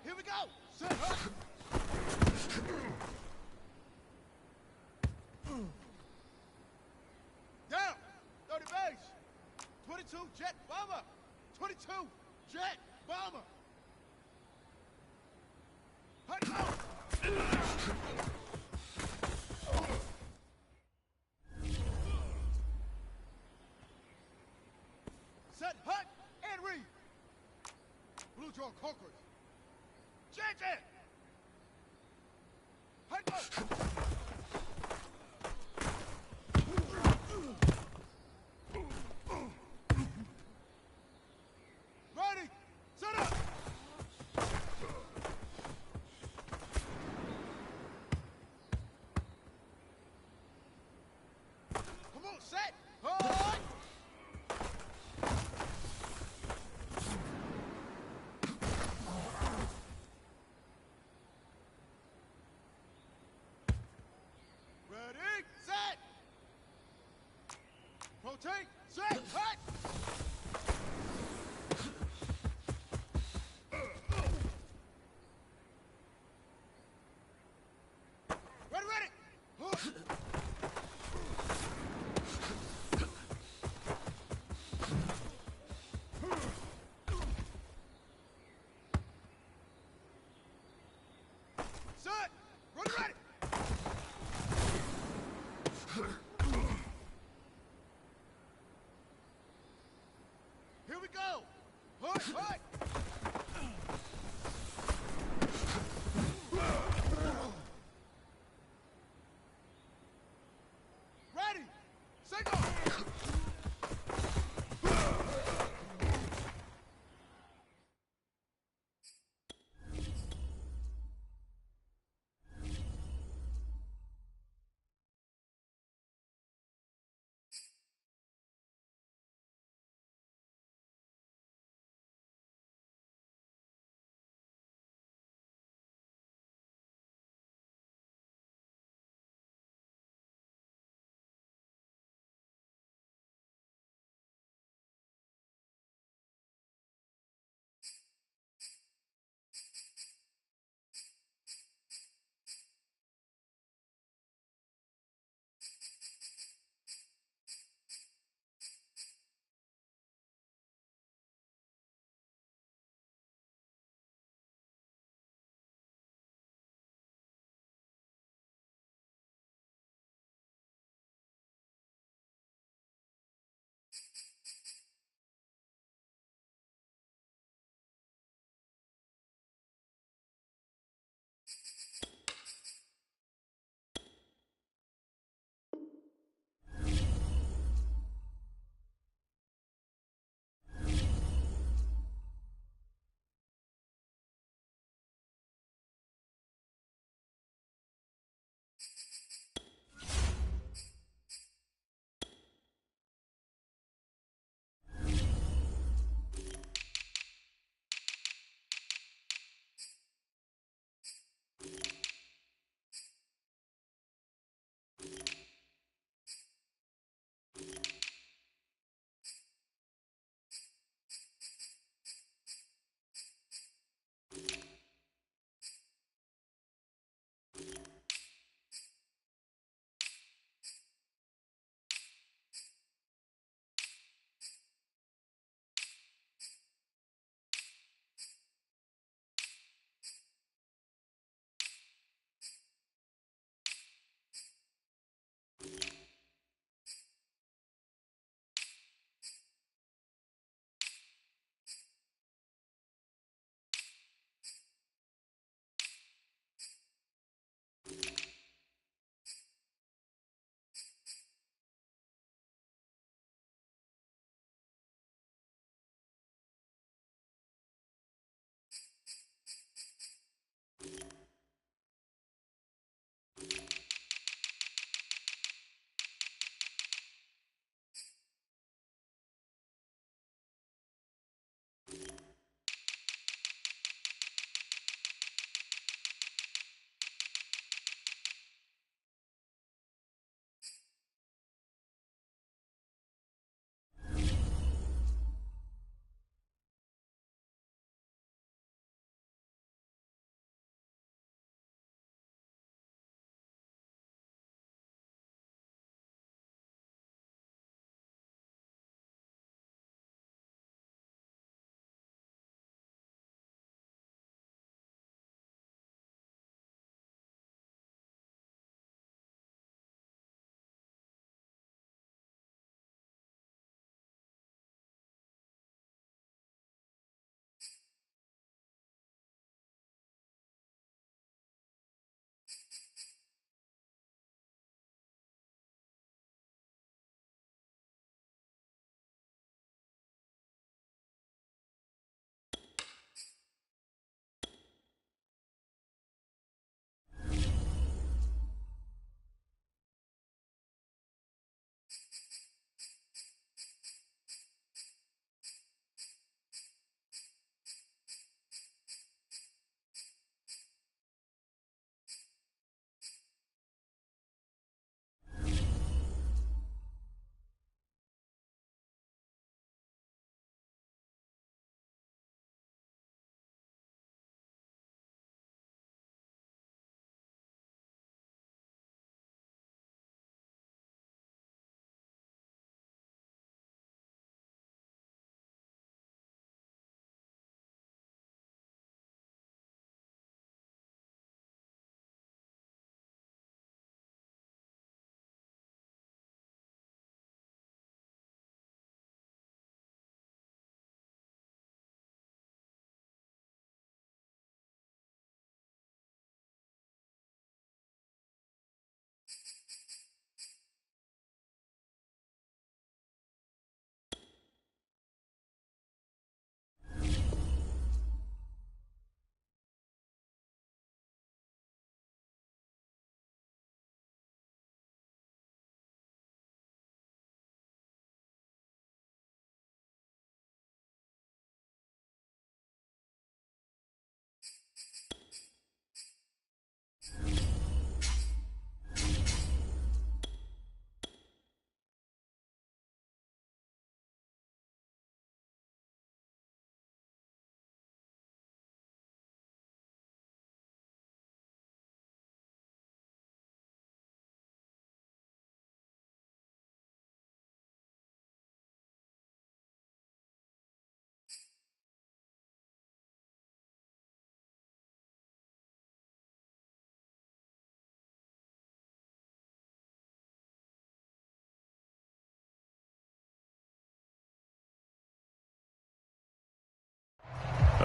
Here we go! Set up! Down! 30 base! 22 jet bomber! 22 jet bomber! Hut go! Set hut and read! Blue Jaw conquers! Jet! Hut go! Ready! Set up! Come on, set! Hut! Ready, set! Rotate, set, hut! Ready! Hut! Set! Ready! Here we go! Hut, hut! Ready! Set go!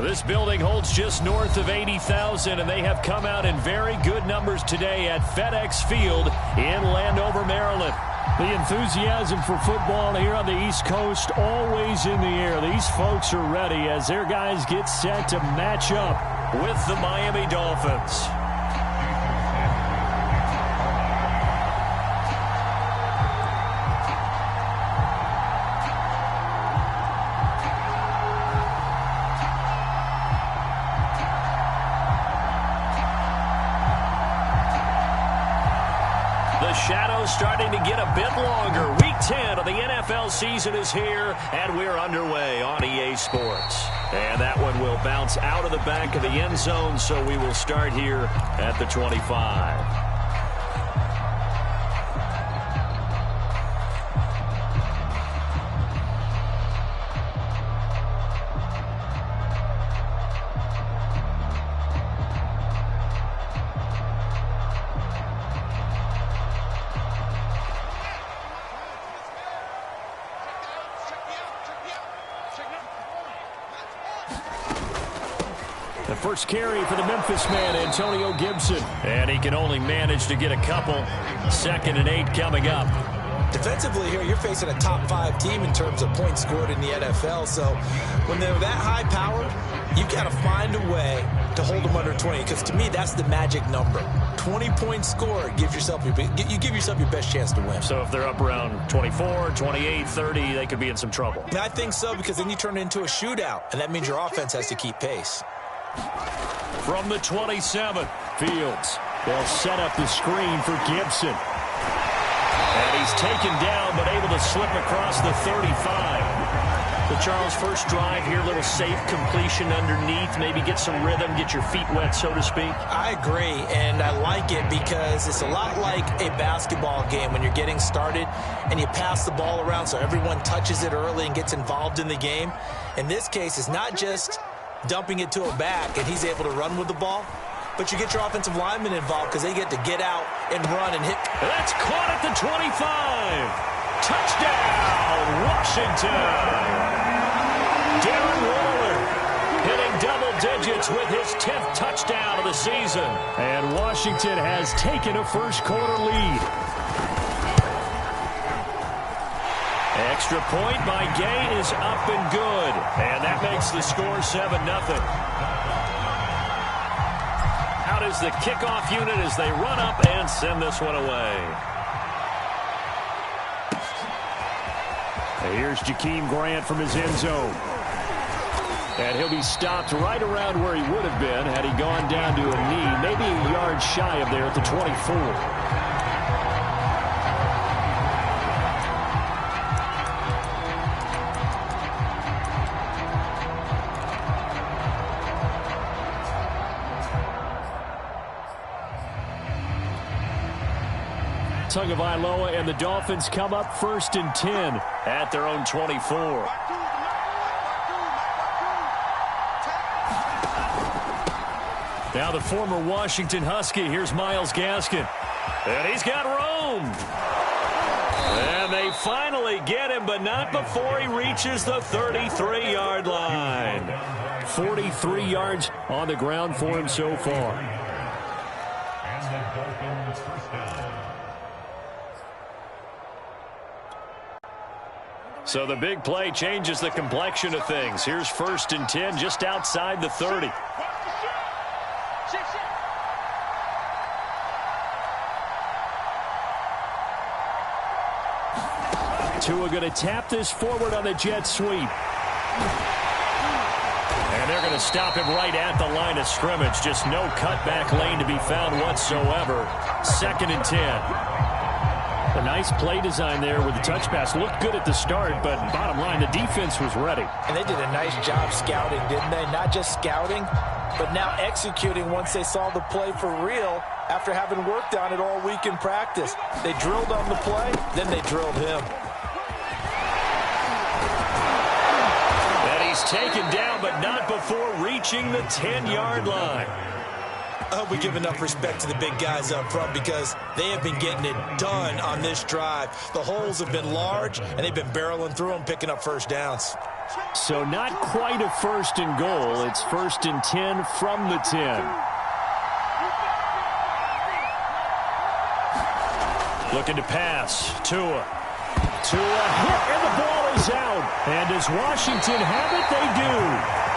This building holds just north of 80,000, and they have come out in very good numbers today at FedEx Field in Landover, Maryland. The enthusiasm for football here on the East Coast always in the air. These folks are ready as their guys get set to match up with the Miami Dolphins. The shadow's starting to get a bit longer. Week 10 of the NFL season is here, and we're underway on EA Sports. And that one will bounce out of the back of the end zone, so we will start here at the 25. The first carry for the Memphis man, Antonio Gibson. And he can only manage to get a couple. 2nd and 8 coming up. Defensively here, you're facing a top 5 team in terms of points scored in the NFL. So when they're that high powered, you've got to find a way to hold them under 20. Because to me, that's the magic number. 20 points scored gives yourself you give yourself your best chance to win. So if they're up around 24, 28, 30, they could be in some trouble. And I think so, because then you turn it into a shootout, and that means your offense has to keep pace. From the 27, Fields. They'll set up the screen for Gibson. And he's taken down, but able to slip across the 35. The Charles first drive here, little safe completion underneath. Maybe get some rhythm, get your feet wet, so to speak. I agree, and I like it because it's a lot like a basketball game when you're getting started and you pass the ball around so everyone touches it early and gets involved in the game. In this case, it's not just dumping it to a back and he's able to run with the ball, but you get your offensive linemen involved because they get to get out and run and hit. That's caught at the 25. Touchdown, Washington. Darren Waller hitting double digits with his 10th touchdown of the season. And Washington has taken a first quarter lead. Extra point by Gay is up and good. And that makes the score 7-0. Out is the kickoff unit as they run up and send this one away. And here's Jakeem Grant from his end zone. And he'll be stopped right around where he would have been had he gone down to a knee, maybe a yard shy of there at the 24. Tagovailoa and the Dolphins come up 1st and 10 at their own 24. Now the former Washington Husky. Here's Myles Gaskin. And he's got room. And they finally get him, but not before he reaches the 33-yard line. 43 yards on the ground for him so far. So the big play changes the complexion of things. Here's 1st and 10 just outside the 30. Tua going to tap this forward on the jet sweep. And they're going to stop him right at the line of scrimmage. Just no cutback lane to be found whatsoever. 2nd and 10. A nice play design there with the touch pass. Looked good at the start, but bottom line, the defense was ready. And they did a nice job scouting, didn't they? Not just scouting, but now executing once they saw the play for real after having worked on it all week in practice. They drilled on the play, then they drilled him. And he's taken down, but not before reaching the 10-yard line. I hope we give enough respect to the big guys up front because they have been getting it done on this drive. The holes have been large, and they've been barreling through them, picking up first downs. So not quite a 1st and goal. It's 1st and 10 from the 10. Looking to pass. Tua hit, and the ball is out. And does Washington have it? They do.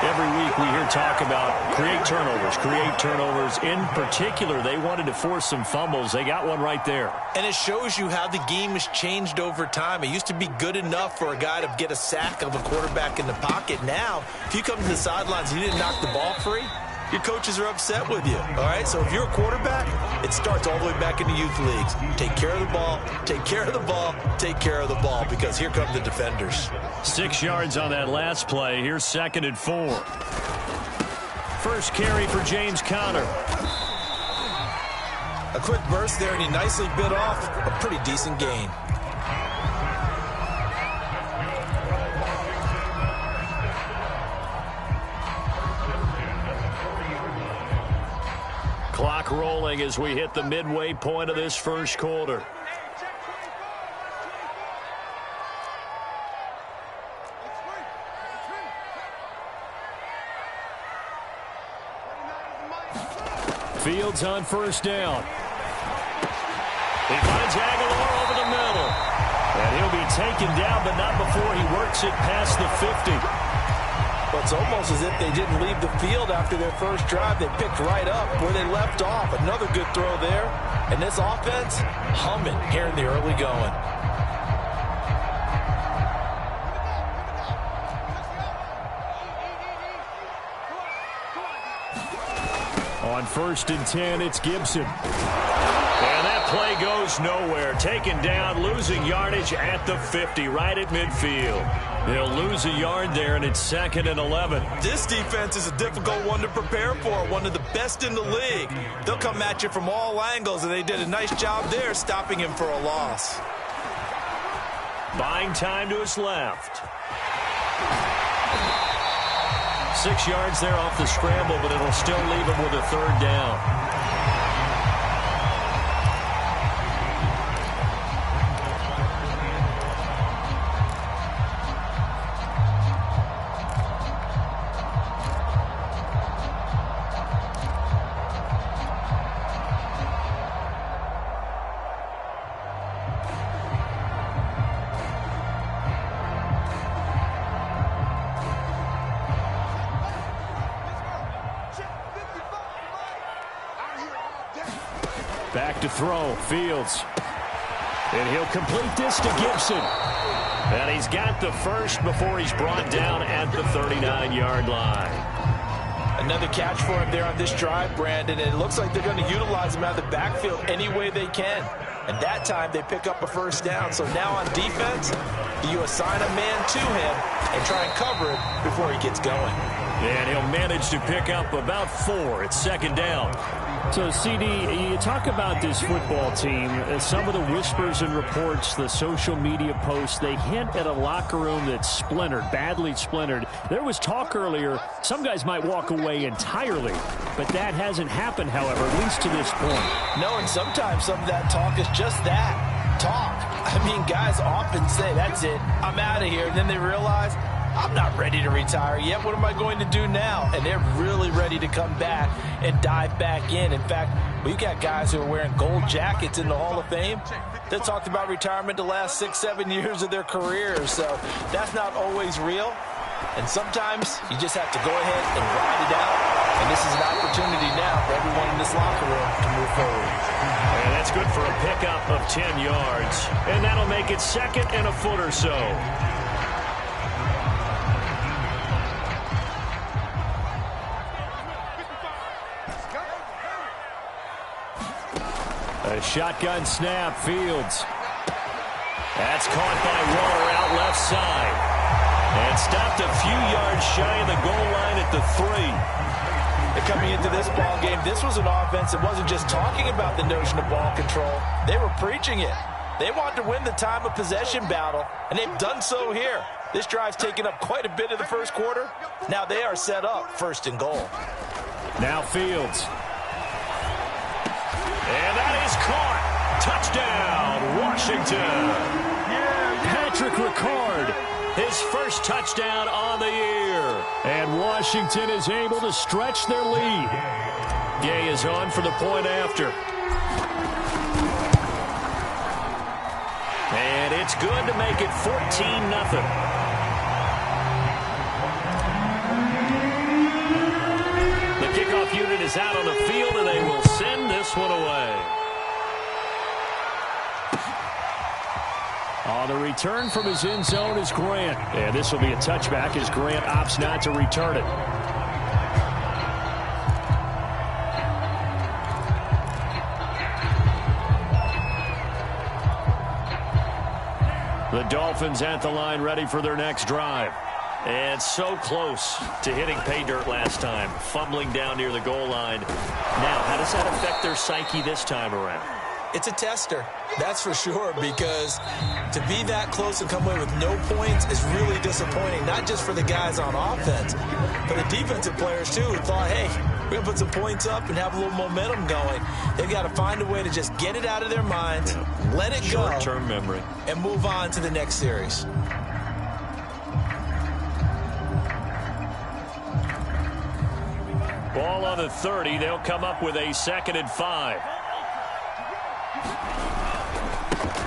Every week we hear talk about create turnovers. In particular, they wanted to force some fumbles. They got one right there. And it shows you how the game has changed over time. It used to be good enough for a guy to get a sack of a quarterback in the pocket. Now, if you come to the sidelines and you didn't knock the ball free, your coaches are upset with you, all right? So if you're a quarterback, it starts all the way back in the youth leagues. Take care of the ball, take care of the ball, take care of the ball, because here come the defenders. 6 yards on that last play. Here's 2nd and 4. First carry for James Conner. A quick burst there, and he nicely bit off a pretty decent gain. Clock rolling as we hit the midway point of this first quarter. Fields on 1st down. He finds Aguilar over the middle. And he'll be taken down, but not before he works it past the 50. Well, it's almost as if they didn't leave the field after their first drive. They picked right up where they left off. Another good throw there. And this offense humming here in the early going. On 1st and 10, it's Gibson. And that play goes nowhere. Taken down, losing yardage at the 50, right at midfield. They'll lose a yard there, and it's 2nd and 11. This defense is a difficult one to prepare for, one of the best in the league. They'll come at you from all angles, and they did a nice job there stopping him for a loss. Buying time to his left. 6 yards there off the scramble, but it'll still leave him with a 3rd down. Back to throw, Fields. And he'll complete this to Gibson. And he's got the first before he's brought down at the 39-yard line. Another catch for him there on this drive, Brandon, and it looks like they're going to utilize him out of the backfield any way they can. And that time they pick up a 1st down. So now on defense, you assign a man to him and try and cover it before he gets going. And he'll manage to pick up about 4. It's 2nd down. So, CD, you talk about this football team, some of the whispers and reports, the social media posts, they hint at a locker room that's splintered, badly splintered. There was talk earlier, some guys might walk away entirely, but that hasn't happened, however, at least to this point. No, and sometimes some of that talk is just that, talk. I mean, guys often say, that's it, I'm out of here, and then they realize, I'm not ready to retire yet. What am I going to do now? And they're really ready to come back and dive back in. In fact, we've got guys who are wearing gold jackets in the Hall of Fame that talked about retirement the last 6-7 years of their careers. So that's not always real. And sometimes you just have to go ahead and ride it out. And this is an opportunity now for everyone in this locker room to move forward. And that's good for a pickup of 10 yards. And that'll make it 2nd and a foot or so. A shotgun snap, Fields. That's caught by Waller out left side. And stopped a few yards shy of the goal line at the 3. And coming into this ball game, this was an offense that wasn't just talking about the notion of ball control. They were preaching it. They wanted to win the time of possession battle, and they've done so here. This drive's taken up quite a bit of the first quarter. Now they are set up 1st and goal. Now Fields. And that is caught. Touchdown, Washington. Patrick Ricard his first touchdown on the year. And Washington is able to stretch their lead. Gay is on for the point after. And it's good to make it 14-0. The kickoff unit is out on the field, and they will send this one away. On the return from his end zone is Grant. And this will be a touchback as Grant opts not to return it. The Dolphins at the line ready for their next drive. And so close to hitting pay dirt last time, fumbling down near the goal line. Now, how does that affect their psyche this time around? It's a tester, that's for sure, because to be that close and come away with no points is really disappointing, not just for the guys on offense, but the defensive players, too, who thought, hey, we're going to put some points up and have a little momentum going. They've got to find a way to just get it out of their minds, let it go, short-term memory, and move on to the next series. Ball on the 30. They'll come up with a 2nd and 5.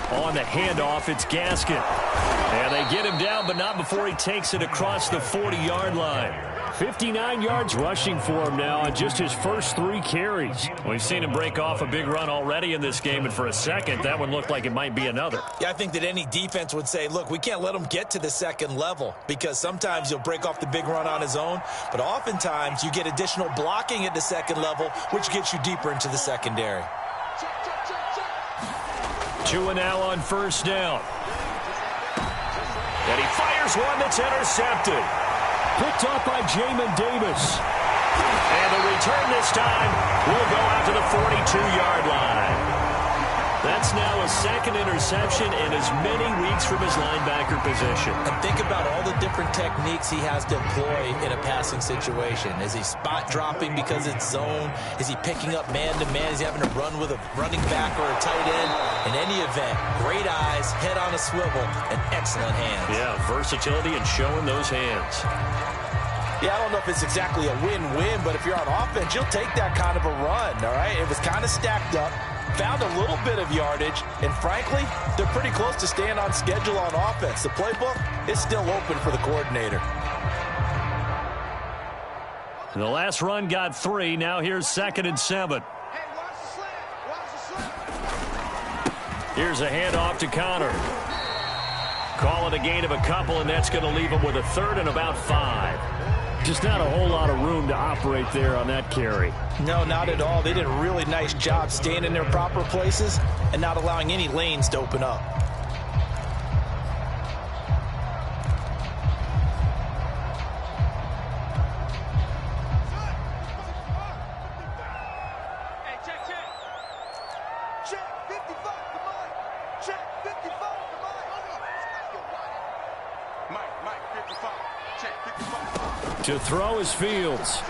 On the handoff, it's Gaskin. And they get him down, but not before he takes it across the 40-yard line. 59 yards rushing for him now on just his first 3 carries. We've seen him break off a big run already in this game, and for a second, that one looked like it might be another. Yeah, I think that any defense would say, look, we can't let him get to the second level because sometimes he'll break off the big run on his own, but oftentimes you get additional blocking at the second level, which gets you deeper into the secondary. Tua now on first down. And he fires one that's intercepted. Picked up by Jamin Davis. And the return this time will go out to the 42-yard line. That's now a 2nd interception in as many weeks from his linebacker position. And think about all the different techniques he has to employ in a passing situation. Is he spot dropping because it's zone? Is he picking up man-to-man? Is he having to run with a running back or a tight end? In any event, great eyes, head on a swivel, and excellent hands. Yeah, versatility and showing those hands. Yeah, I don't know if it's exactly a win-win, but if you're on offense, you'll take that kind of a run, all right? It was kind of stacked up, found a little bit of yardage, and frankly, they're pretty close to staying on schedule on offense. The playbook is still open for the coordinator. And the last run got 3. Now here's 2nd and 7. Hey, watch the slant. Watch the slant. Here's a handoff to Connor. Call it a gain of a couple, and that's going to leave him with a 3rd and about 5. Just not a whole lot of room to operate there on that carry. No, not at all. They did a really nice job staying in their proper places and not allowing any lanes to open up. Hey, check. Check 55, come on. Check 55, come on. Mike, 55. Check 55. To throw is Fields.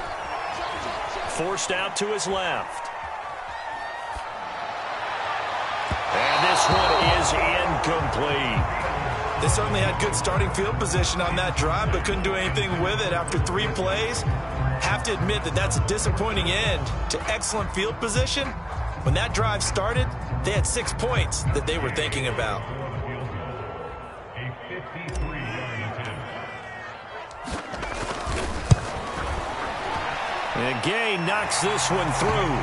Forced out to his left. And this one is incomplete. They certainly had good starting field position on that drive, but couldn't do anything with it after 3 plays. Have to admit that that's a disappointing end to excellent field position. When that drive started, they had 6 points that they were thinking about. And Gay knocks this one through.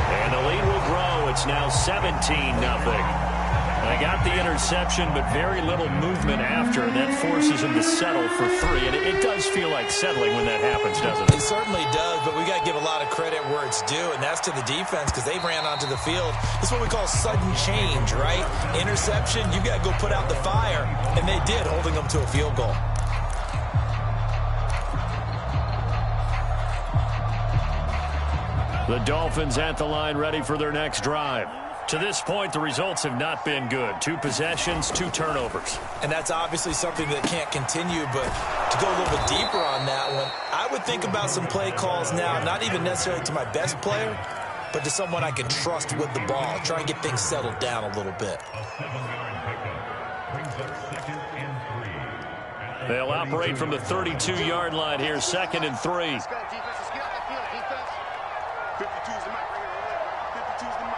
And the lead will grow. It's now 17-0. They got the interception, but very little movement after, and that forces him to settle for 3. And it does feel like settling when that happens, doesn't it? It certainly does, but we got to give a lot of credit where it's due, and that's to the defense because they ran onto the field. This is what we call sudden change, right? Interception, you got to go put out the fire, and they did, holding them to a field goal. The Dolphins at the line ready for their next drive. To this point, the results have not been good. 2 possessions, 2 turnovers. And that's obviously something that can't continue, but to go a little bit deeper on that one, I would think about some play calls now, not even necessarily to my best player, but to someone I can trust with the ball. Try and get things settled down a little bit. They'll operate from the 32-yard line here, 2nd and 3. Let's go, defense. Let's get out that field, defense. 52's the mic right here. 52's the mic.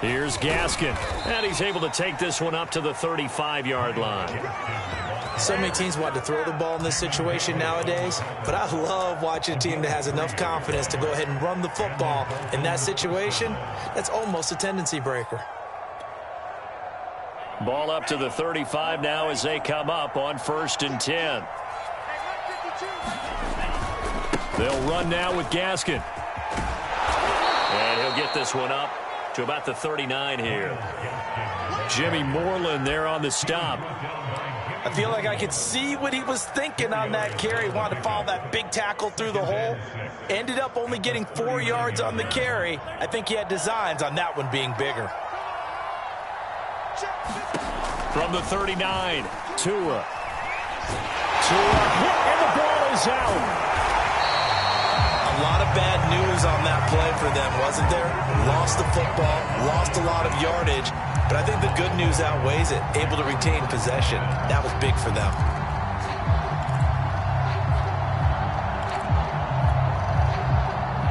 Here's Gaskin, and he's able to take this one up to the 35-yard line. So many teams want to throw the ball in this situation nowadays, but I love watching a team that has enough confidence to go ahead and run the football in that situation. That's almost a tendency breaker. Ball up to the 35 now as they come up on 1st and 10. They'll run now with Gaskin. And he'll get this one up to about the 39 here. Jimmy Moreland there on the stop. I feel like I could see what he was thinking on that carry. Wanted to follow that big tackle through the hole. Ended up only getting 4 yards on the carry. I think he had designs on that one being bigger. From the 39, Tua, and the ball is out. A lot of bad news on that play for them, wasn't there? Lost the football, lost a lot of yardage, but I think the good news outweighs it. Able to retain possession. That was big for them.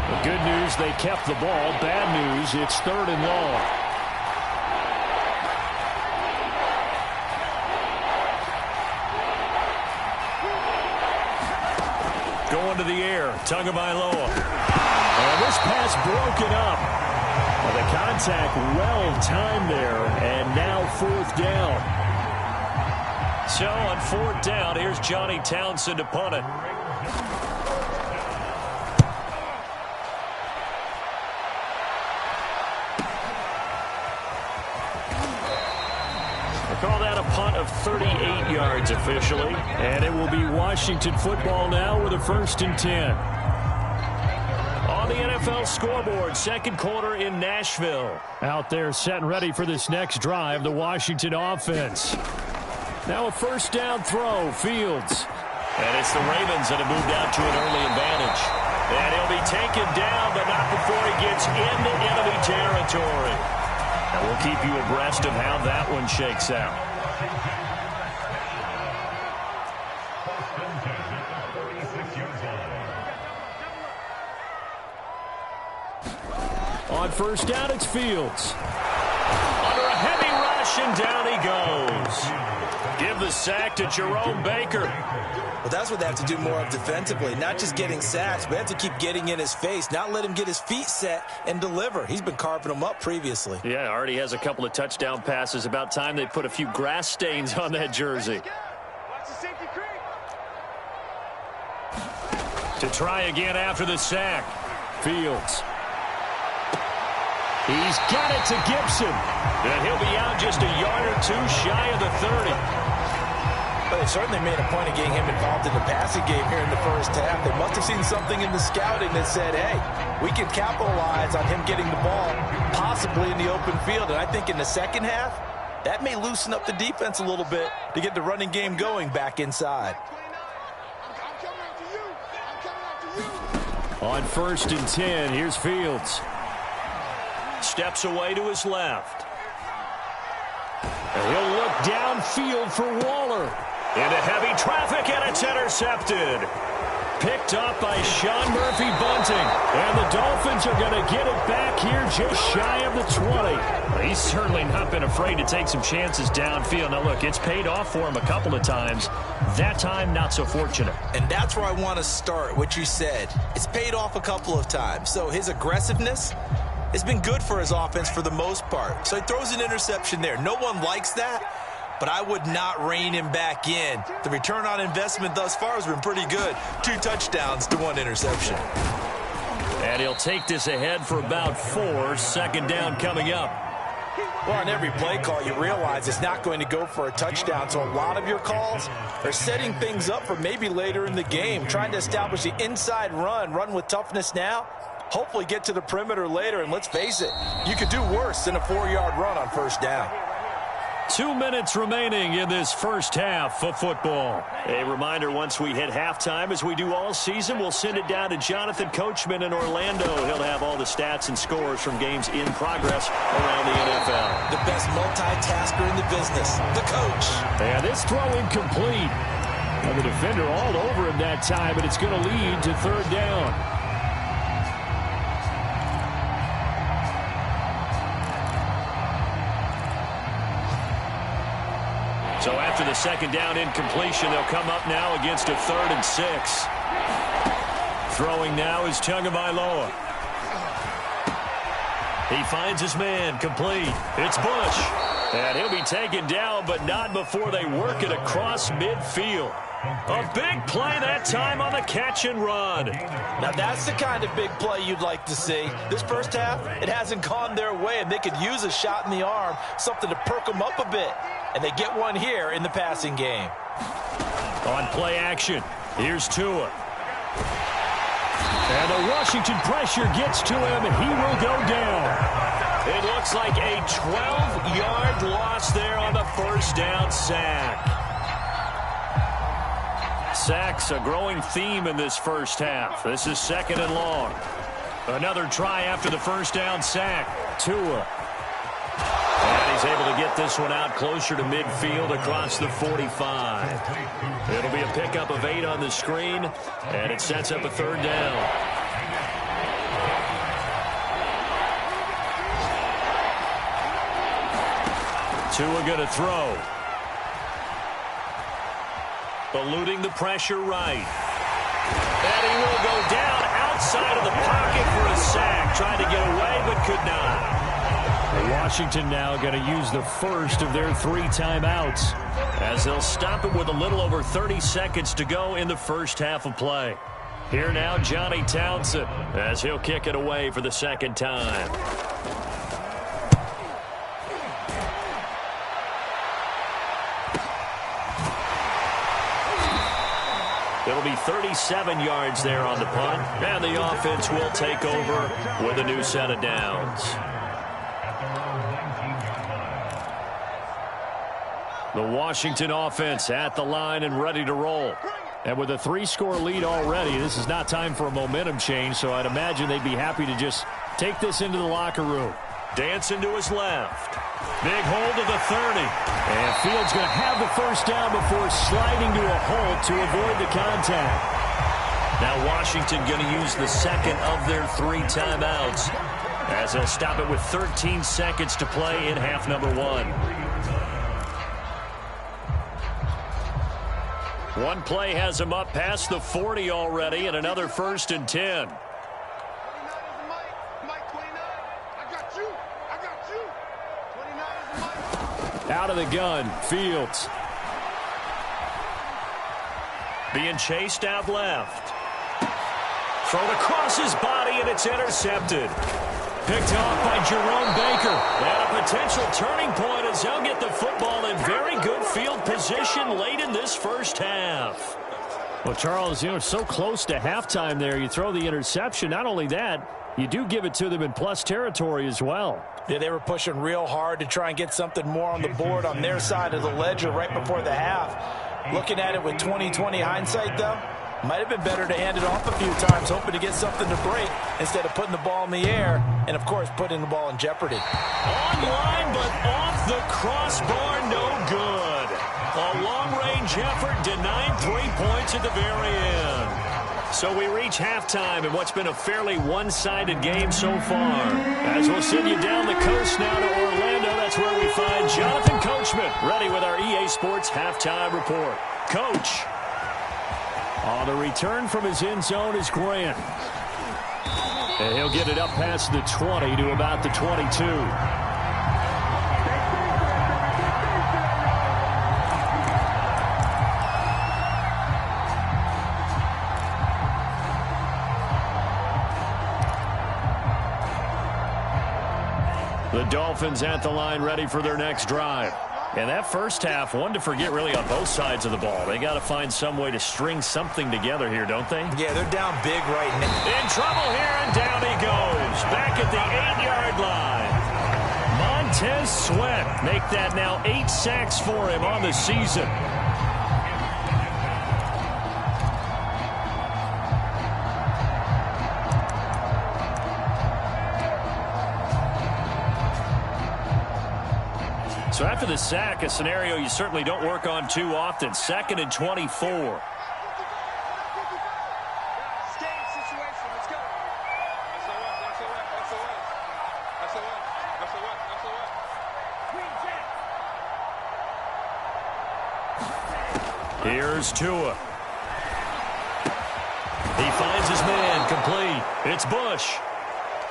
The good news, they kept the ball. Bad news, it's 3rd and long. Going to the air, Tagovailoa. And this pass broken up. Well, the contact well timed there, and now 4th down. So on 4th down, here's Johnny Townsend to punt it. Call that a punt of 38 yards officially. And it will be Washington football now with a 1st and 10. On the NFL scoreboard, 2nd quarter in Nashville. Out there set and ready for this next drive, the Washington offense. Now a 1st down throw, Fields. And it's the Ravens that have moved out to an early advantage. And he'll be taken down, but not before he gets into enemy territory. And we'll keep you abreast of how that one shakes out. On 1st down, it's Fields. Under a heavy rush, and down he goes. Give the sack to Jerome Baker. Well, that's what they have to do more of defensively. Not just getting sacks, but they have to keep getting in his face. Not let him get his feet set and deliver. He's been carving them up previously. Yeah, already has a couple of touchdown passes. About time they put a few grass stains on that jersey. To try again after the sack. Fields. He's got it to Gibson. And he'll be out just a yard or 2 shy of the 30. But they certainly made a point of getting him involved in the passing game here in the 1st half. They must have seen something in the scouting that said, hey, we can capitalize on him getting the ball, possibly in the open field. And I think in the 2nd half, that may loosen up the defense a little bit to get the running game going back inside. On 1st and 10, here's Fields. Steps away to his left. And he'll look downfield for Waller. Into heavy traffic, and it's intercepted. Picked up by Sean Murphy-Bunting. And the Dolphins are going to get it back here just shy of the 20. Well, he's certainly not been afraid to take some chances downfield. Now, look, it's paid off for him a couple of times. That time, not so fortunate. And that's where I want to start, what you said. It's paid off a couple of times. So his aggressiveness has been good for his offense for the most part. So he throws an interception there. No one likes that. But I would not rein him back in. The return on investment thus far has been pretty good. 2 touchdowns to 1 interception. And he'll take this ahead for about 4. 2nd down coming up. Well, on every play call, you realize it's not going to go for a touchdown. So a lot of your calls are setting things up for maybe later in the game, trying to establish the inside run with toughness now. Hopefully get to the perimeter later. And let's face it, you could do worse than a 4-yard run on 1st down. 2 minutes remaining in this first half of football. A reminder, once we hit halftime, as we do all season, we'll send it down to Jonathan Coachman in Orlando. He'll have all the stats and scores from games in progress around the NFL. The best multitasker in the business, the coach. And this throw incomplete. And the defender all over him that time, but it's going to lead to third down. So after the second down incompletion, they'll come up now against a 3rd and 6. Throwing now is Tagovailoa. He finds his man, complete. It's Bush. And he'll be taken down, but not before they work it across midfield. A big play that time on the catch and run. Now that's the kind of big play you'd like to see. This first half, it hasn't gone their way, and they could use a shot in the arm, something to perk them up a bit. And they get one here in the passing game. On play action, here's Tua. And the Washington pressure gets to him, and he will go down. It looks like a 12-yard loss there on the first down sack. Sacks a growing theme in this first half. This is 2nd and long. Another try after the first down sack. Tua. And he's able to get this one out closer to midfield across the 45. It'll be a pickup of 8 on the screen, and it sets up a 3rd down. Tua going to throw. Eluding the pressure right. And he will go down outside of the pocket for a sack. Trying to get away, but could not. Washington now going to use the first of their 3 timeouts, as they'll stop it with a little over 30 seconds to go in the first half of play. Here now, Johnny Townsend, as he'll kick it away for the 2nd time. It'll be 37 yards there on the punt, and the offense will take over with a new set of downs. The Washington offense at the line and ready to roll. And with a 3-score lead already, this is not time for a momentum change, so I'd imagine they'd be happy to just take this into the locker room. Dancing to his left. Big hold of the 30. And Fields going to have the first down before sliding to a halt to avoid the contact. Now Washington going to use the 2nd of their 3 timeouts, as they'll stop it with 13 seconds to play in half number 1. One play has him up past the 40 already, and another 1st and 10. Out of the gun, Fields. Being chased out left. Thrown across his body, and it's intercepted. Picked off by Jerome Baker. And a potential turning point as he'll get the football in very good field position late in this first half. Well, Charles, it's so close to halftime there. You throw the interception. Not only that, you do give it to them in plus territory as well. Yeah, they were pushing real hard to try and get something more on the board on their side of the ledger right before the half. Looking at it with 20/20 hindsight, though, might have been better to hand it off a few times, hoping to get something to break instead of putting the ball in the air and, of course, putting the ball in jeopardy. Online, but off the crossbar, no good. A long-range effort denied 3 points at the very end. So we reach halftime in what's been a fairly one-sided game so far. As we'll send you down the coast now to Orlando, that's where we find Jonathan Coachman, ready with our EA Sports Halftime Report. Coach. On the return from his end zone is Grant. And he'll get it up past the 20 to about the 22. The Dolphins at the line ready for their next drive. And that first half, one to forget really on both sides of the ball. They got to find some way to string something together here, don't they? Yeah, they're down big right now. In trouble here, and down he goes. Back at the 8-yard line. Montez Sweat make that now 8 sacks for him on the season. So after the sack, a scenario you certainly don't work on too often. 2nd and 24. Here's Tua. He finds his man, complete. It's Bush.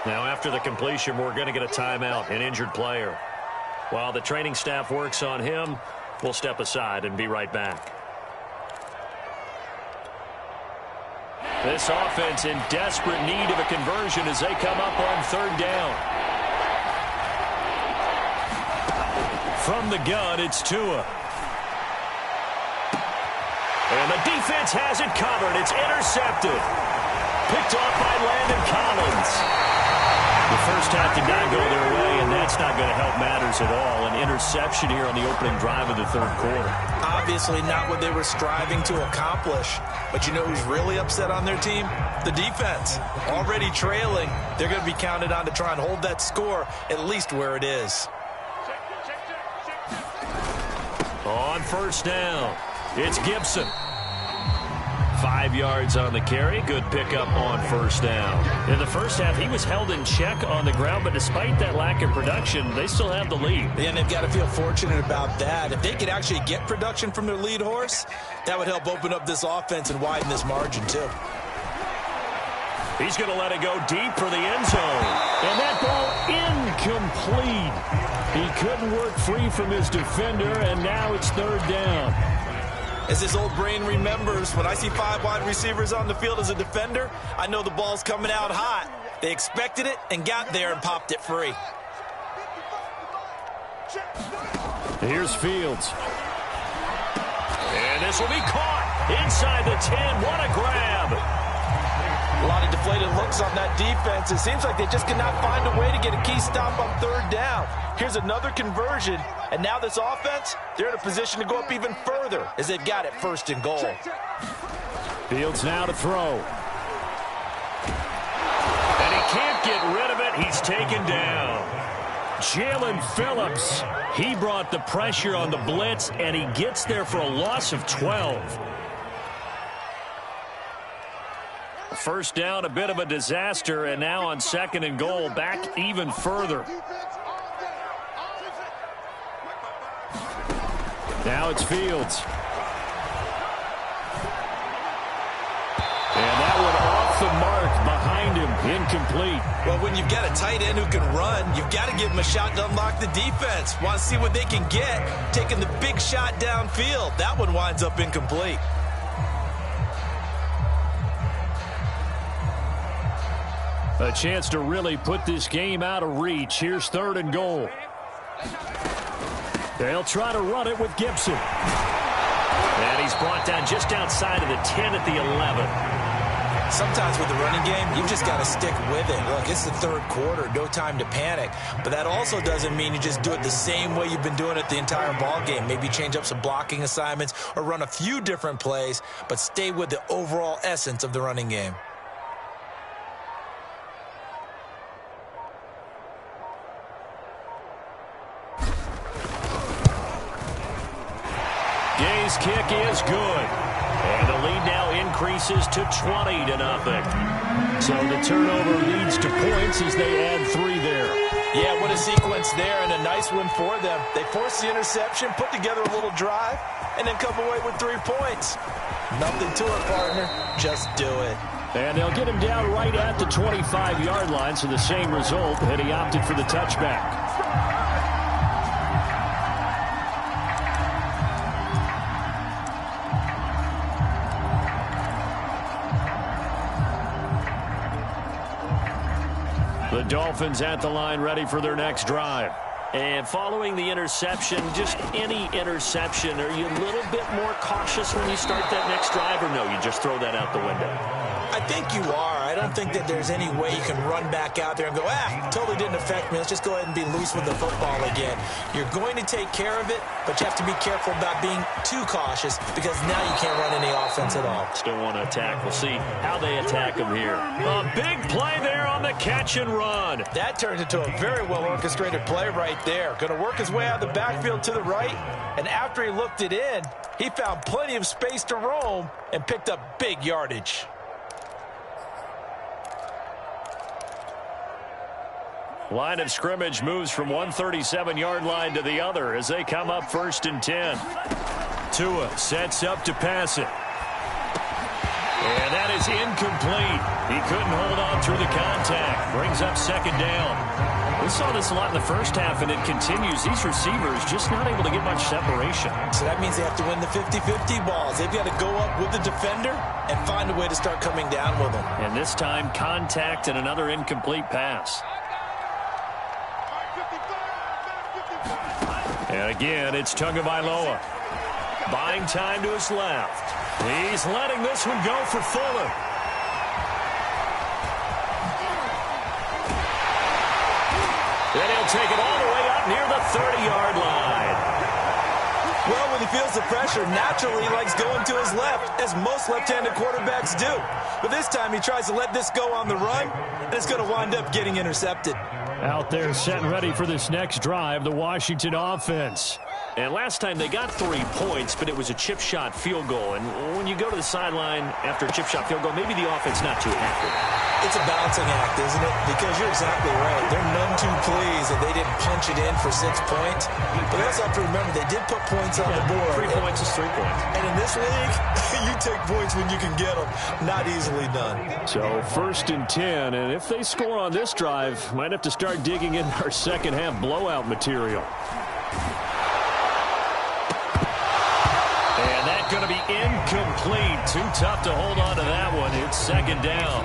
Now after the completion, we're going to get a timeout, an injured player. While the training staff works on him, we'll step aside and be right back. This offense in desperate need of a conversion as they come up on 3rd down. From the gun, it's Tua. And the defense has it covered. It's intercepted. Picked off by Landon Collins. The first half did not go their way, and that's not going to help matters at all. An interception here on the opening drive of the 3rd quarter. Obviously not what they were striving to accomplish. But you know who's really upset on their team? The defense. Already trailing. They're going to be counted on to try and hold that score at least where it is. On 1st down, it's Gibson. 5 yards on the carry. Good pickup on 1st down. In the first half, he was held in check on the ground, but despite that lack of production, they still have the lead. And they've got to feel fortunate about that. If they could actually get production from their lead horse, that would help open up this offense and widen this margin, too. He's going to let it go deep for the end zone. And that ball incomplete. He couldn't work free from his defender, and now it's 3rd down. As his old brain remembers, when I see 5 wide receivers on the field as a defender, I know the ball's coming out hot. They expected it and got there and popped it free. Here's Fields. And this will be caught inside the 10. What a grab. A lot of deflated looks on that defense. It seems like they just cannot find a way to get a key stop on 3rd down. Here's another conversion, and now this offense, they're in a position to go up even further as they've got it 1st and goal. Fields now to throw. And he can't get rid of it. He's taken down. Jalen Phillips, he brought the pressure on the blitz, and he gets there for a loss of 12. 1st down, a bit of a disaster, and now on 2nd and goal, back even further. Now it's Fields. And that one off the mark behind him, incomplete. Well, when you've got a tight end who can run, you've got to give him a shot to unlock the defense. Want to see what they can get, taking the big shot downfield. That one winds up incomplete. A chance to really put this game out of reach. Here's 3rd and goal. They'll try to run it with Gibson. And he's brought down just outside of the 10 at the 11. Sometimes with the running game, you've just got to stick with it. Look, it's the 3rd quarter, no time to panic. But that also doesn't mean you just do it the same way you've been doing it the entire ball game. Maybe change up some blocking assignments or run a few different plays, but stay with the overall essence of the running game. Gay's kick is good. And the lead now increases to 20-0. So the turnover leads to points as they add 3 there. Yeah, what a sequence there, and a nice one for them. They forced the interception, put together a little drive, and then come away with 3 points. Nothing to it, partner. Just do it. And they'll get him down right at the 25-yard line, so the same result, and he opted for the touchback. The Dolphins at the line ready for their next drive. And following the interception, just any interception, are you a little bit more cautious when you start that next drive, or no, you just throw that out the window? I think you are. I don't think that there's any way you can run back out there and go, totally didn't affect me. Let's just go ahead and be loose with the football again. You're going to take care of it, but you have to be careful about being too cautious because now you can't run any offense at all. Still want to attack. We'll see how they attack him here. A big play there on the catch and run. That turns into a very well-orchestrated play right there. Going to work his way out of the backfield to the right, and after he looked it in, he found plenty of space to roam and picked up big yardage. Line of scrimmage moves from one 37-yard line to the other as they come up 1st and 10. Tua sets up to pass it. And that is incomplete. He couldn't hold on through the contact. Brings up 2nd down. We saw this a lot in the first half, and it continues. These receivers just not able to get much separation. So that means they have to win the 50-50 balls. They've got to go up with the defender and find a way to start coming down with them. And this time, contact and another incomplete pass. And again, it's Tagovailoa. Buying time to his left. He's letting this one go for Fuller. Then he'll take it all the way up near the 30-yard line. Well, when he feels the pressure, naturally he likes going to his left, as most left-handed quarterbacks do. But this time he tries to let this go on the run, and it's going to wind up getting intercepted. Out there set and ready for this next drive, the Washington offense. And last time they got 3 points, but it was a chip shot field goal. And when you go to the sideline after a chip shot field goal, maybe the offense not too happy. It's a balancing act, isn't it? Because you're exactly right. They're none too pleased that they didn't punch it in for 6 points. But they also have to remember they did put points on the board. 3 points is 3 points. And in this league, you take points when you can get them. Not easily done. So 1st and 10, and if they score on this drive, might have to start digging in our second half blowout material. And that's going to be incomplete. Too tough to hold on to that one. It's 2nd down.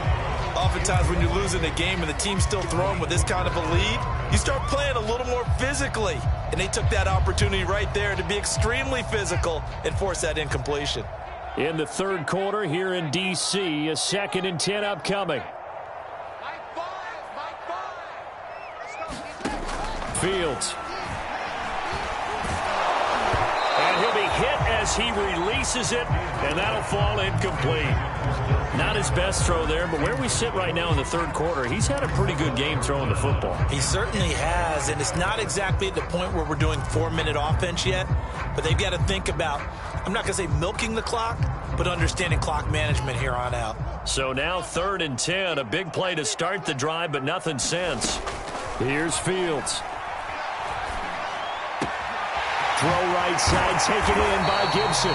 Oftentimes when you're losing a game and the team's still throwing with this kind of a lead, you start playing a little more physically. And they took that opportunity right there to be extremely physical and force that incompletion. In the 3rd quarter here in D.C., a 2nd and 10 upcoming. Fields. And he'll be hit as he releases it, and that'll fall incomplete. Not his best throw there, but where we sit right now in the 3rd quarter, he's had a pretty good game throwing the football. He certainly has, and it's not exactly at the point where we're doing 4-minute offense yet, but they've got to think about, I'm not going to say milking the clock, but understanding clock management here on out. So now 3rd and 10, a big play to start the drive, but nothing since. Here's Fields. Throw right side, taken in by Gibson.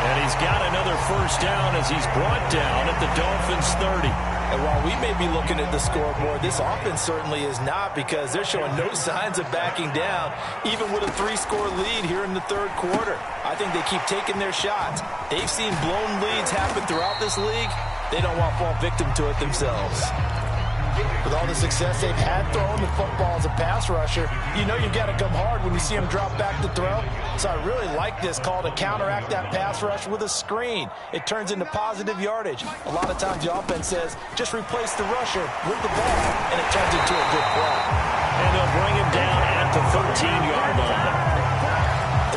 And he's got another 1st down as he's brought down at the Dolphins 30. And while we may be looking at the scoreboard, this offense certainly is not, because they're showing no signs of backing down, even with a 3-score lead here in the 3rd quarter. I think they keep taking their shots. They've seen blown leads happen throughout this league. They don't want to fall victim to it themselves. With all the success they've had throwing the football as a pass rusher, you know you've got to come hard when you see them drop back to throw. So I really like this call to counteract that pass rush with a screen. It turns into positive yardage. A lot of times the offense says, just replace the rusher with the ball, and it turns into a good play. And they'll bring him down at the 13-yard line.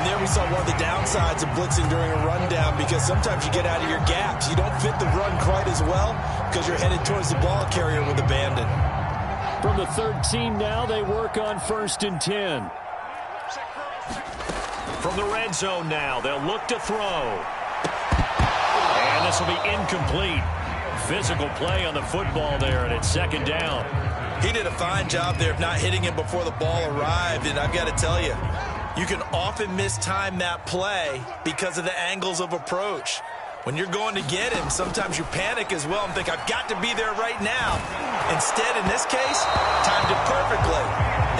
And there we saw one of the downsides of blitzing during a rundown, because sometimes you get out of your gaps. You don't fit the run quite as well because you're headed towards the ball carrier with abandon. From the 13 now, they work on 1st and 10. From the red zone now, they'll look to throw. And this will be incomplete. Physical play on the football there, and it's 2nd down. He did a fine job there of not hitting him before the ball arrived, and I've got to tell you, you can often mistime that play because of the angles of approach. When you're going to get him, sometimes you panic as well and think, I've got to be there right now. Instead, in this case, timed it perfectly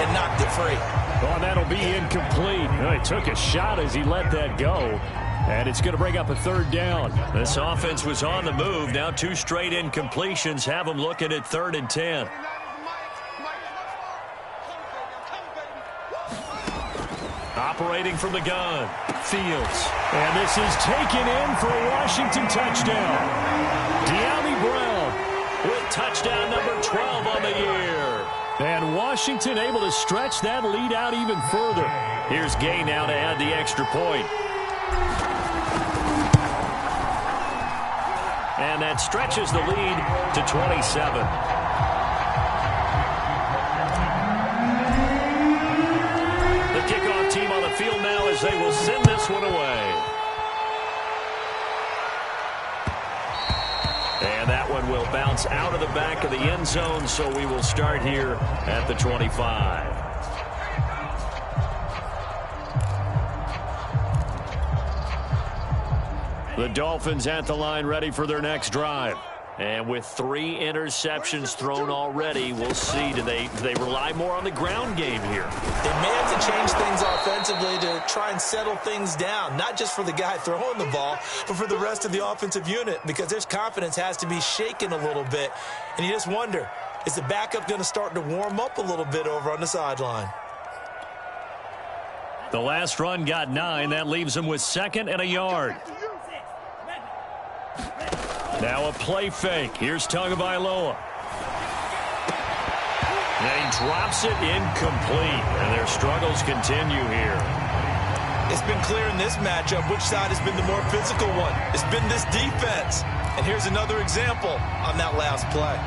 and knocked it free. Well, that'll be incomplete. He took a shot as he let that go. And it's going to bring up a 3rd down. This offense was on the move. Now 2 straight incompletions have them looking at 3rd and 10. Operating from the gun, Fields. And this is taken in for a Washington touchdown. De'Ami Brown with touchdown number 12 on the year. And Washington able to stretch that lead out even further. Here's Gay now to add the extra point. And that stretches the lead to 27. The kickoff team on the field now as they will send this one away. And that one will bounce out of the back of the end zone, so we will start here at the 25. The Dolphins at the line ready for their next drive. And with 3 interceptions thrown already, we'll see. Do they rely more on the ground game here? They may have to change things offensively to try and settle things down, not just for the guy throwing the ball, but for the rest of the offensive unit, because their confidence has to be shaken a little bit. And you just wonder, is the backup going to start to warm up a little bit over on the sideline? The last run got 9. That leaves him with 2nd and a yard. Now a play fake. Here's Tagovailoa. And he drops it incomplete. And their struggles continue here. It's been clear in this matchup which side has been the more physical one. It's been this defense. And here's another example on that last play.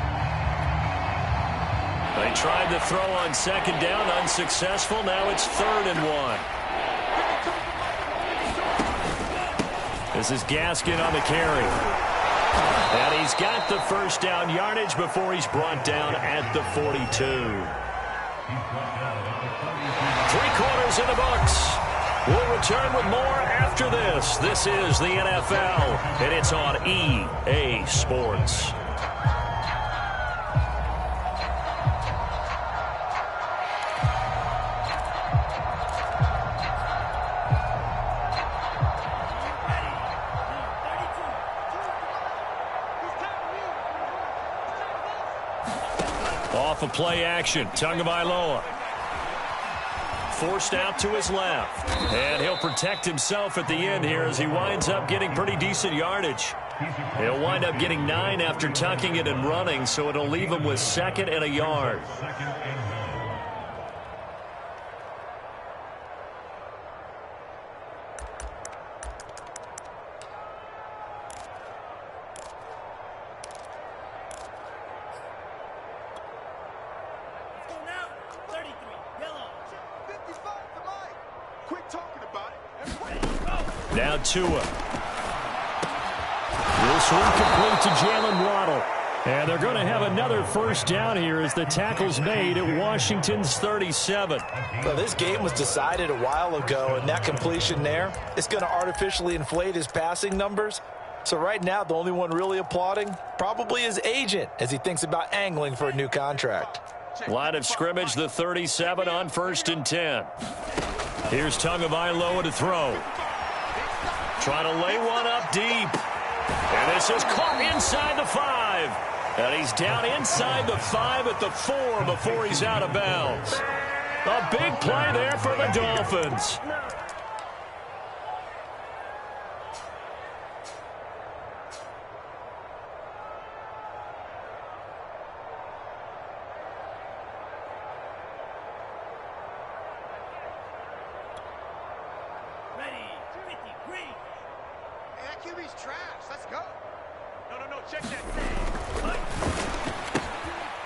They tried to throw on 2nd down, unsuccessful. Now it's 3rd and 1. This is Gaskin on the carry. And he's got the first down yardage before he's brought down at the 42. 3 quarters in the books. We'll return with more after this. This is the NFL, and it's on EA Sports. Off of play action, Tagovailoa. Forced out to his left. And he'll protect himself at the end here as he winds up getting pretty decent yardage. He'll wind up getting 9 after tucking it and running, so it'll leave him with 2nd and a yard. Now Tua. This one complete to Jalen Waddle. And they're going to have another first down here as the tackle's made at Washington's 37. Well, this game was decided a while ago, and that completion there, it's going to artificially inflate his passing numbers. So right now, the only one really applauding probably his agent as he thinks about angling for a new contract. Line of scrimmage, the 37 on 1st and 10. Here's Tagovailoa to throw. Trying to lay one up deep. And this is caught inside the 5. And he's down inside the 5 at the 4 before he's out of bounds. A big play there for the Dolphins. QB's trash. Let's go. No, check that.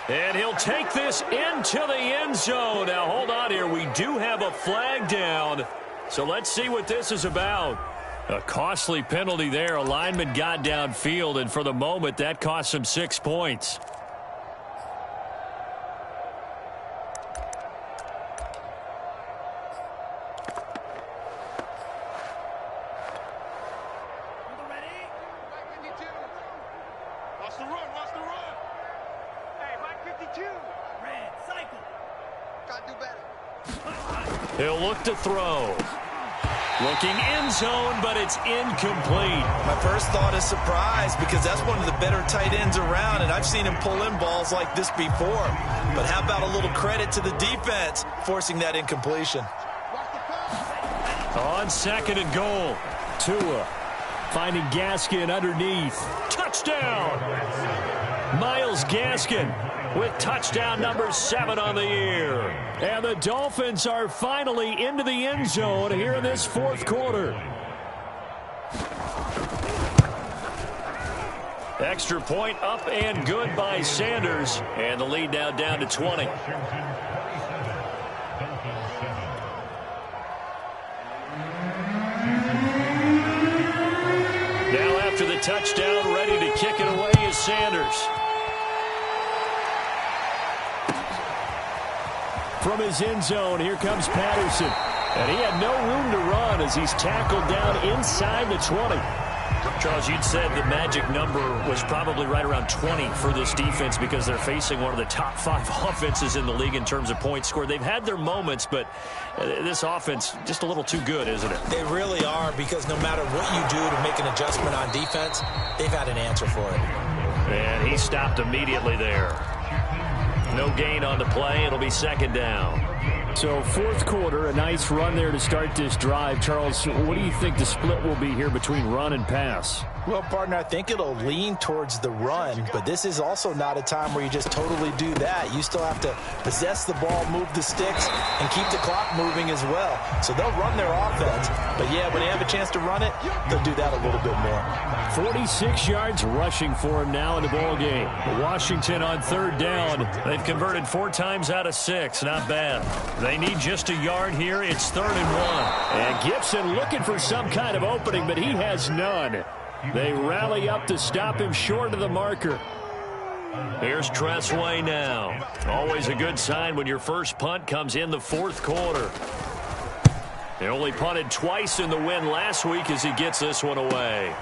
And he'll take this into the end zone. Now, hold on here. We do have a flag down. So let's see what this is about. A costly penalty there. A lineman got downfield, and for the moment, that cost him 6 points. He'll look to throw. Looking end zone, but it's incomplete. My first thought is surprise because that's one of the better tight ends around, and I've seen him pull in balls like this before. But how about a little credit to the defense forcing that incompletion? On 2nd and goal. Tua finding Gaskin underneath. Touchdown! Myles Gaskin with touchdown number 7 on the year. And the Dolphins are finally into the end zone here in this fourth quarter. Extra point up and good by Sanders. And the lead now down to 20. Now after the touchdown, ready to kick it away is Sanders. From his end zone, here comes Patterson. And he had no room to run as he's tackled down inside the 20. Charles, you'd said the magic number was probably right around 20 for this defense because they're facing one of the top 5 offenses in the league in terms of points scored. They've had their moments, but this offense just a little too good, isn't it? They really are, because no matter what you do to make an adjustment on defense, they've had an answer for it. And he stopped immediately there. No gain on the play. It'll be second down. So fourth quarter, a nice run there to start this drive. Charles, what do you think the split will be here between run and pass? Well, partner, I think it'll lean towards the run, but this is also not a time where you just totally do that. You still have to possess the ball, move the sticks, and keep the clock moving as well. So they'll run their offense, but yeah, when they have a chance to run it, they'll do that a little bit more. 46 yards rushing for him now in the ball game. Washington on third down. They've converted 4 times out of 6. Not bad. They need just a yard here. It's 3rd and 1. And Gibson looking for some kind of opening, but he has none. They rally up to stop him short of the marker. Here's Tressway now. Always a good sign when your first punt comes in the fourth quarter. They only punted twice in the win last week as he gets this one away.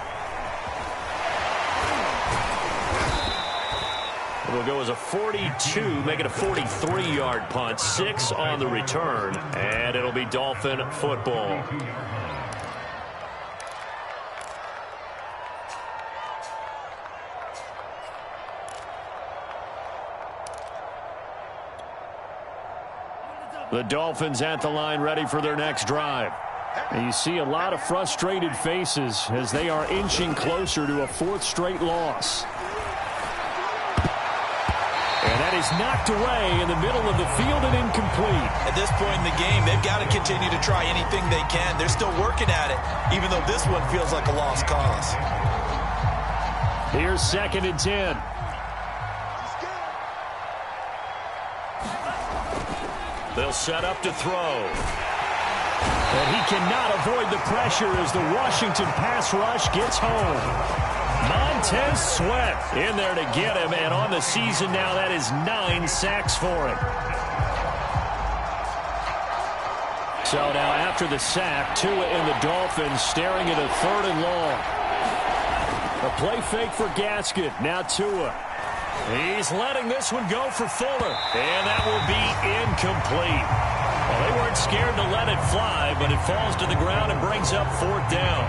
It'll go as a 42, make it a 43-yard punt. 6 on the return, and it'll be Dolphin football. The Dolphins at the line, ready for their next drive. And you see a lot of frustrated faces as they are inching closer to a 4th straight loss. And that is knocked away in the middle of the field and incomplete. At this point in the game, they've got to continue to try anything they can. They're still working at it, even though this one feels like a lost cause. Here's 2nd and 10. They'll set up to throw. And he cannot avoid the pressure as the Washington pass rush gets home. Montez Sweat in there to get him, and on the season now, that is 9 sacks for him. So now after the sack, Tua and the Dolphins staring at a 3rd and long. A play fake for Gaskin. Now Tua. He's letting this one go for Fuller, and that will be incomplete. Well, they weren't scared to let it fly, but it falls to the ground and brings up 4th down.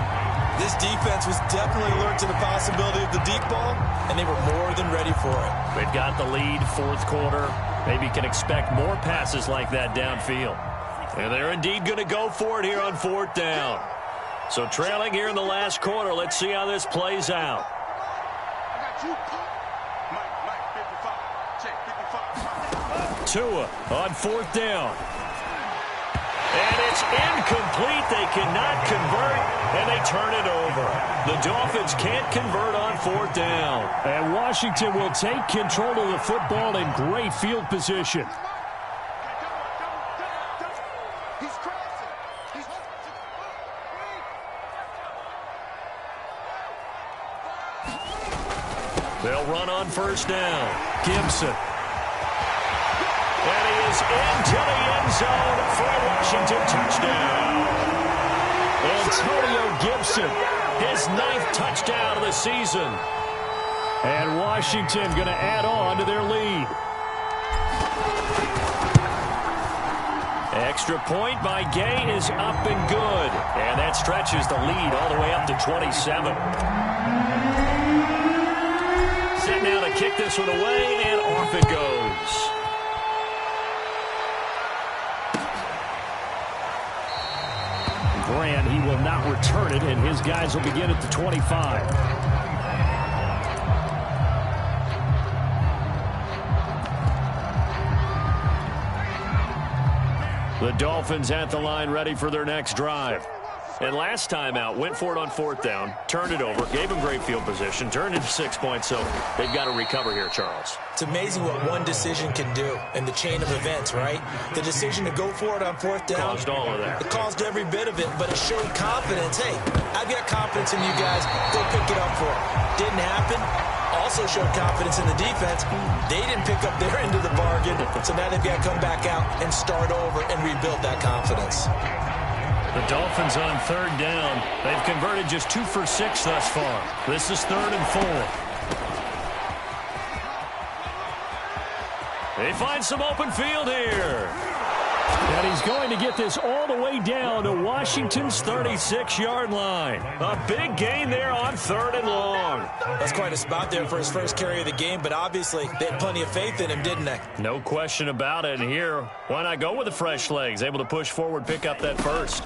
This defense was definitely alert to the possibility of the deep ball, and they were more than ready for it. They've got the lead, 4th quarter. Maybe can expect more passes like that downfield. And they're indeed going to go for it here on 4th down. So trailing here in the last quarter, let's see how this plays out. Tua on 4th down. And it's incomplete. They cannot convert, and they turn it over. The Dolphins can't convert on 4th down. And Washington will take control of the football in great field position. They'll run on 1st down. Gibson. And he is into the end zone for a Washington touchdown. Antonio Gibson, his 9th touchdown of the season. And Washington going to add on to their lead. Extra point by Gay is up and good. And that stretches the lead all the way up to 27. Set now to kick this one away, and off it goes. Grant, he will not return it, and his guys will begin at the 25. The Dolphins at the line ready for their next drive. And last time out, went for it on 4th down, turned it over, gave them great field position, turned it to 6 points, so they've got to recover here, Charles. It's amazing what one decision can do in the chain of events, right? The decision to go for it on 4th down. Caused all of that. It caused every bit of it, but it showed confidence. Hey, I've got confidence in you guys. Go pick it up for it. Didn't happen. Also showed confidence in the defense. They didn't pick up their end of the bargain, so now they've got to come back out and start over and rebuild that confidence. The Dolphins on 3rd down. They've converted just 2 for 6 thus far. This is 3rd and 4. They find some open field here. And he's going to get this all the way down to Washington's 36-yard line. A big gain there on 3rd and long. That's quite a spot there for his first carry of the game, but obviously they had plenty of faith in him, didn't they? No question about it. And here, why not go with the fresh legs? Able to push forward, pick up that first.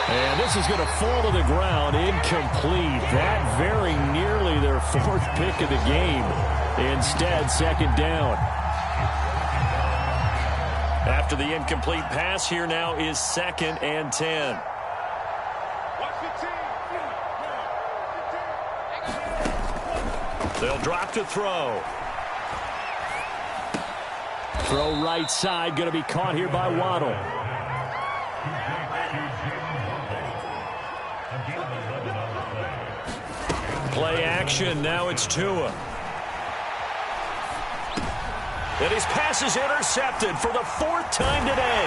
And this is going to fall to the ground, incomplete. That very nearly their 4th pick of the game. Instead, 2nd down. After the incomplete pass, here now is 2nd and 10. They'll drop to throw. Throw right side, going to be caught here by Waddle. Play action, now it's Tua. And his pass is intercepted for the 4th time today.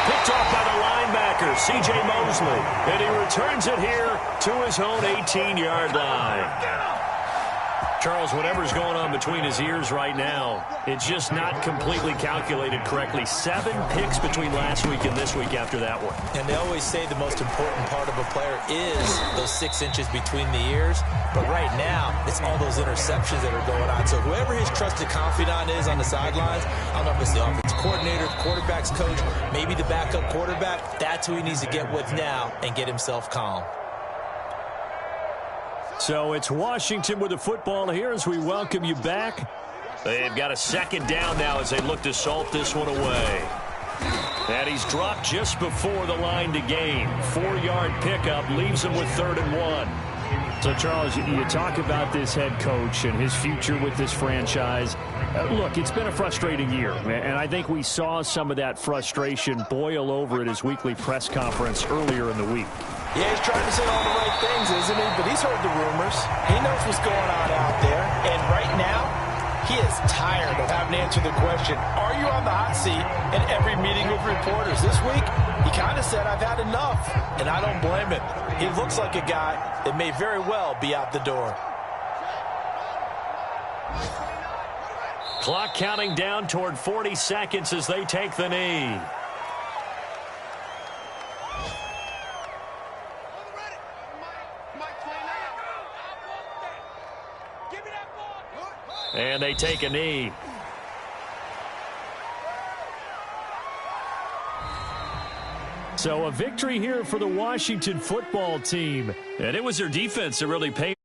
Picked off by the linebacker, C.J. Mosley. And he returns it here to his own 18-yard line. Charles, whatever's going on between his ears right now, it's just not completely calculated correctly. 7 picks between last week and this week after that one. And they always say the most important part of a player is those 6 inches between the ears. But right now, it's all those interceptions that are going on. So whoever his trusted confidant is on the sidelines, I don't know if it's the offensive coordinator, the quarterback's coach, maybe the backup quarterback, that's who he needs to get with now and get himself calm. So it's Washington with the football here as we welcome you back. They've got a 2nd down now as they look to salt this one away. And he's dropped just before the line to gain. 4-yard pickup leaves him with 3rd and 1. So, Charles, you talk about this head coach and his future with this franchise. Look, it's been a frustrating year, and I think we saw some of that frustration boil over at his weekly press conference earlier in the week. Yeah, he's trying to say all the right things, isn't he? But he's heard the rumors. He knows what's going on out there. And right now, he is tired of having to answer the question, are you on the hot seat in every meeting with reporters? This week, he kind of said, I've had enough. And I don't blame him. He looks like a guy that may very well be out the door. Clock counting down toward 40 seconds as they take the knee. And they take a knee. So a victory here for the Washington football team. And it was their defense that really paid.